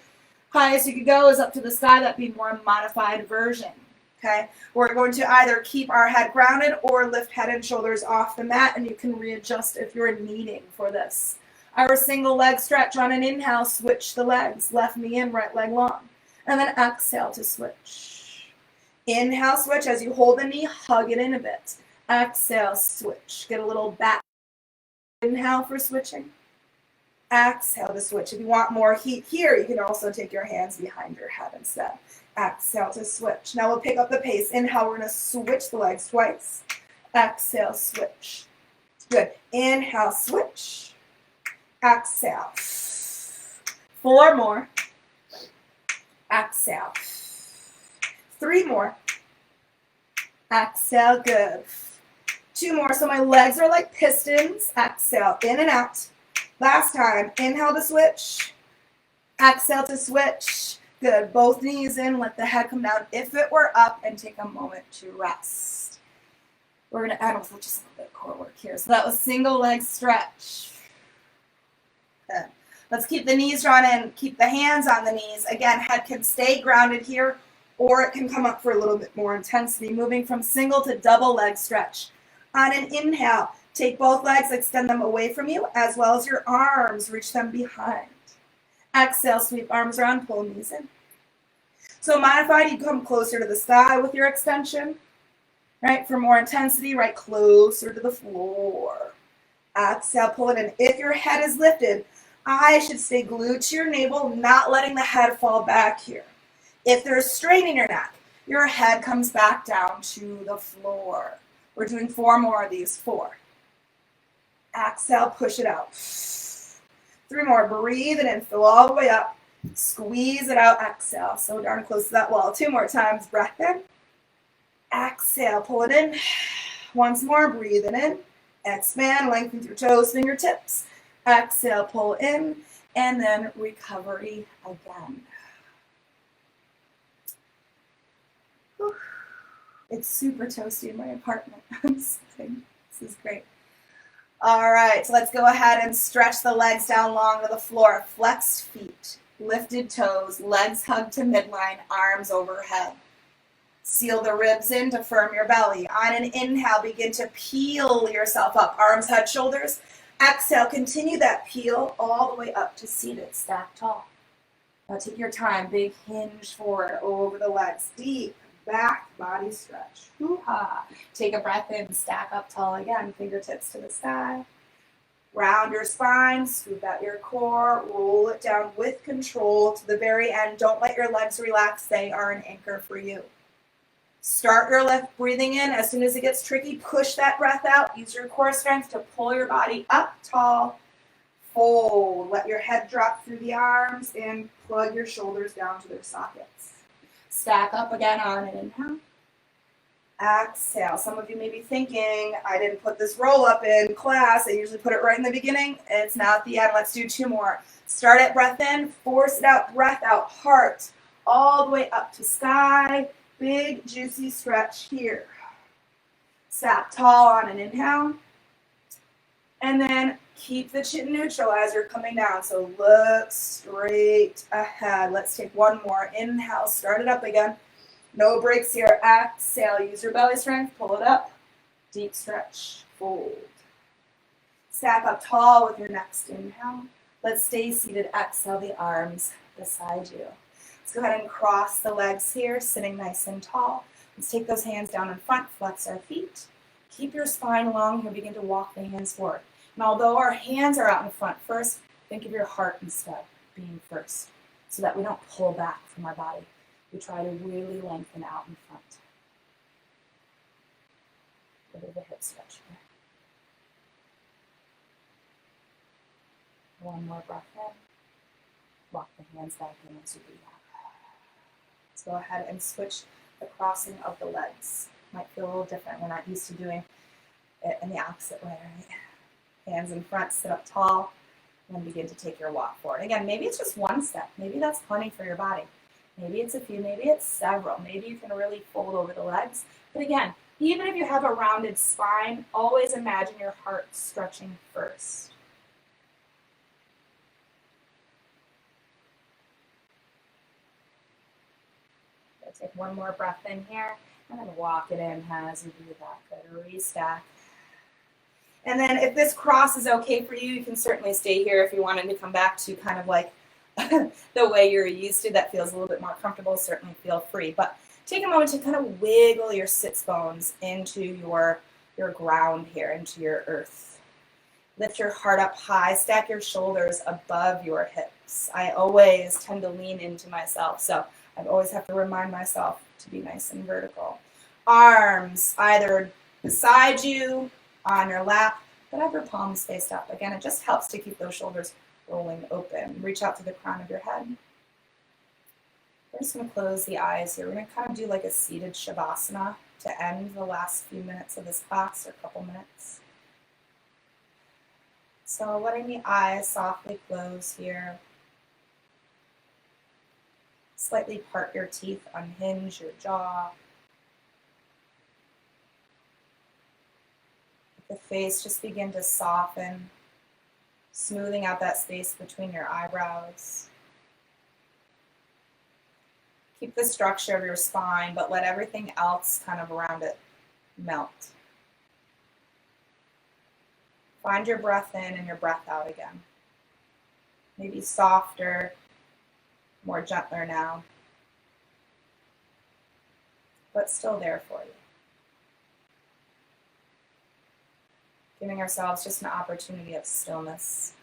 Highest you could go is up to the sky. That'd be more modified version. Okay, we're going to either keep our head grounded or lift head and shoulders off the mat, and you can readjust if you're needing for this. Our single leg stretch on an inhale, switch the legs, left knee in, right leg long. And then exhale to switch. Inhale, switch. As you hold the knee, hug it in a bit. Exhale, switch. Get a little back. Inhale for switching. Exhale to switch. If you want more heat here, you can also take your hands behind your head instead. Exhale to switch. Now we'll pick up the pace. Inhale, we're going to switch the legs twice. Exhale, switch. Good. Inhale, switch. Exhale. 4 more. Exhale. 3 more. Exhale, good. 2 more. So my legs are like pistons. Exhale, in and out. Last time. Inhale to switch. Exhale to switch. Good. Both knees in. Let the head come down if it were up, and take a moment to rest. We're going to add just a little bit of core work here. So that was single leg stretch. Good. Let's keep the knees drawn in. Keep the hands on the knees. Again, head can stay grounded here, or it can come up for a little bit more intensity. Moving from single to double leg stretch. On an inhale, take both legs, extend them away from you, as well as your arms. Reach them behind. Exhale, sweep arms around, pull knees in. So modified, you come closer to the sky with your extension. Right, for more intensity, right closer to the floor. Exhale, pull it in. If your head is lifted, eyes should stay glued to your navel, not letting the head fall back here. If there's strain in your neck, your head comes back down to the floor. We're doing 4 more of these. 4. Exhale, push it out. 3 more. Breathe it in. Fill all the way up. Squeeze it out. Exhale. So darn close to that wall. 2 more times. Breath in. Exhale. Pull it in. Once more. Breathe it in. Expand. Lengthen your toes, fingertips. Exhale. Pull in. And then recovery again. Whew. It's super toasty in my apartment. This is great. All right, so let's go ahead and stretch the legs down long to the floor. Flexed feet, lifted toes, legs hugged to midline, arms overhead. Seal the ribs in to firm your belly. On an inhale, begin to peel yourself up. Arms, head, shoulders. Exhale, continue that peel all the way up to seated, stack tall. Now take your time, big hinge forward over the legs, deep. Back body stretch. Hoo-ha. Take a breath in, stack up tall again, fingertips to the sky. Round your spine, scoop out your core, roll it down with control to the very end. Don't let your legs relax, they are an anchor for you. Start your left breathing in. As soon as it gets tricky, push that breath out. Use your core strength to pull your body up tall. Fold. Let your head drop through the arms and plug your shoulders down to their sockets. Stack up again on an inhale. Exhale. Some of you may be thinking, I didn't put this roll up in class. I usually put it right in the beginning. It's now at the end. Let's do 2 more. Start at breath in, force it out, breath out, heart, all the way up to sky. Big, juicy stretch here. Stack tall on an inhale. And then keep the chin neutral as you're coming down. So look straight ahead. Let's take 1 more. Inhale, start it up again. No breaks here. Exhale. Use your belly strength. Pull it up. Deep stretch. Fold. Stack up tall with your next inhale. Let's stay seated. Exhale the arms beside you. Let's go ahead and cross the legs here, sitting nice and tall. Let's take those hands down in front, flex our feet. Keep your spine long here. Begin to walk the hands forward. And although our hands are out in front first, think of your heart instead being first, so that we don't pull back from our body. We try to really lengthen out in front. A bit of a hip stretch here. One more breath in. Walk the hands back in as you breathe out. Let's go ahead and switch the crossing of the legs. Might feel a little different. We're not used to doing it in the opposite way, right? Hands in front, sit up tall, and then begin to take your walk forward. Again, maybe it's just one step. Maybe that's plenty for your body. Maybe it's a few, maybe it's several. Maybe you can really fold over the legs. But again, even if you have a rounded spine, always imagine your heart stretching first. Take one more breath in here, and then walk it in as you breathe out. Good, restack. And then if this cross is okay for you, you can certainly stay here if you wanted to come back to kind of like the way you're used to. That feels a little bit more comfortable. Certainly feel free. But take a moment to kind of wiggle your sits bones into your ground here, into your earth. Lift your heart up high. Stack your shoulders above your hips. I always tend to lean into myself, so I always have to remind myself to be nice and vertical. Arms either beside you, on your lap, but have your palms faced up. Again, it just helps to keep those shoulders rolling open. Reach out to the crown of your head. We're just going to close the eyes here. We're going to kind of do like a seated shavasana to end the last few minutes of this class, or a couple minutes. So letting the eyes softly close here. Slightly part your teeth, unhinge your jaw. The face just begin to soften, smoothing out that space between your eyebrows. Keep the structure of your spine, but let everything else kind of around it melt. Find your breath in and your breath out again. Maybe softer, more gentler now, but still there for you. Giving ourselves just an opportunity of stillness.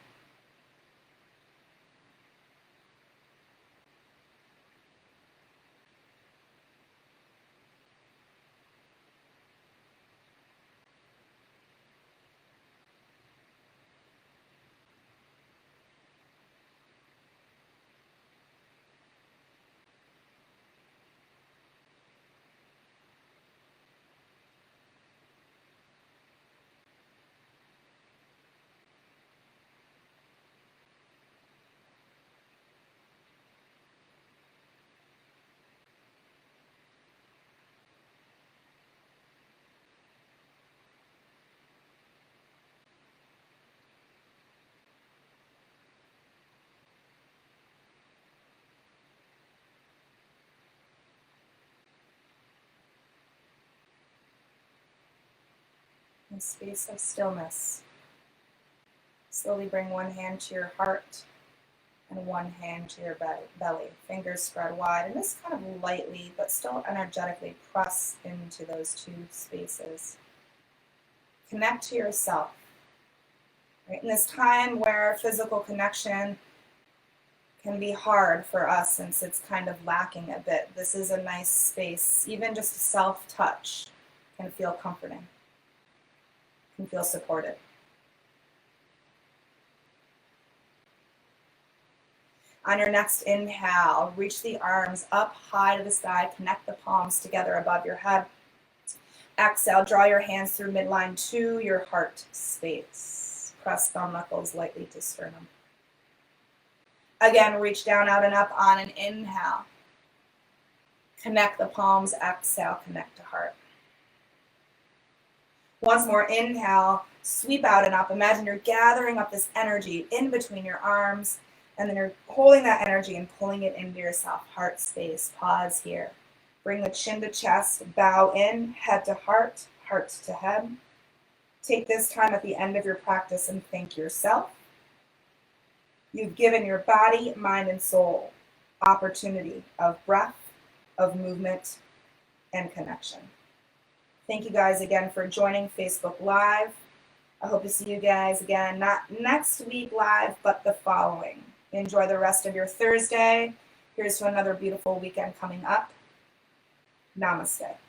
In space of stillness, slowly bring one hand to your heart and one hand to your belly. Fingers spread wide, and just kind of lightly, but still energetically press into those two spaces. Connect to yourself. Right? In this time where physical connection can be hard for us since it's kind of lacking a bit, this is a nice space. Even just a self-touch can feel comforting, can feel supported. On your next inhale, reach the arms up high to the sky, connect the palms together above your head. Exhale, draw your hands through midline to your heart space. Press thumb knuckles lightly to sternum. Again, reach down, out, and up on an inhale. Connect the palms, exhale, connect to heart. Once more, inhale, sweep out and up. Imagine you're gathering up this energy in between your arms, and then you're holding that energy and pulling it into yourself. Heart space, pause here. Bring the chin to chest, bow in, head to heart to head. Take this time at the end of your practice and thank yourself. You've given your body, mind, and soul opportunity of breath, of movement, and connection. Thank you guys again for joining Facebook Live. I hope to see you guys again, not next week live, but the following. Enjoy the rest of your Thursday. Here's to another beautiful weekend coming up. Namaste.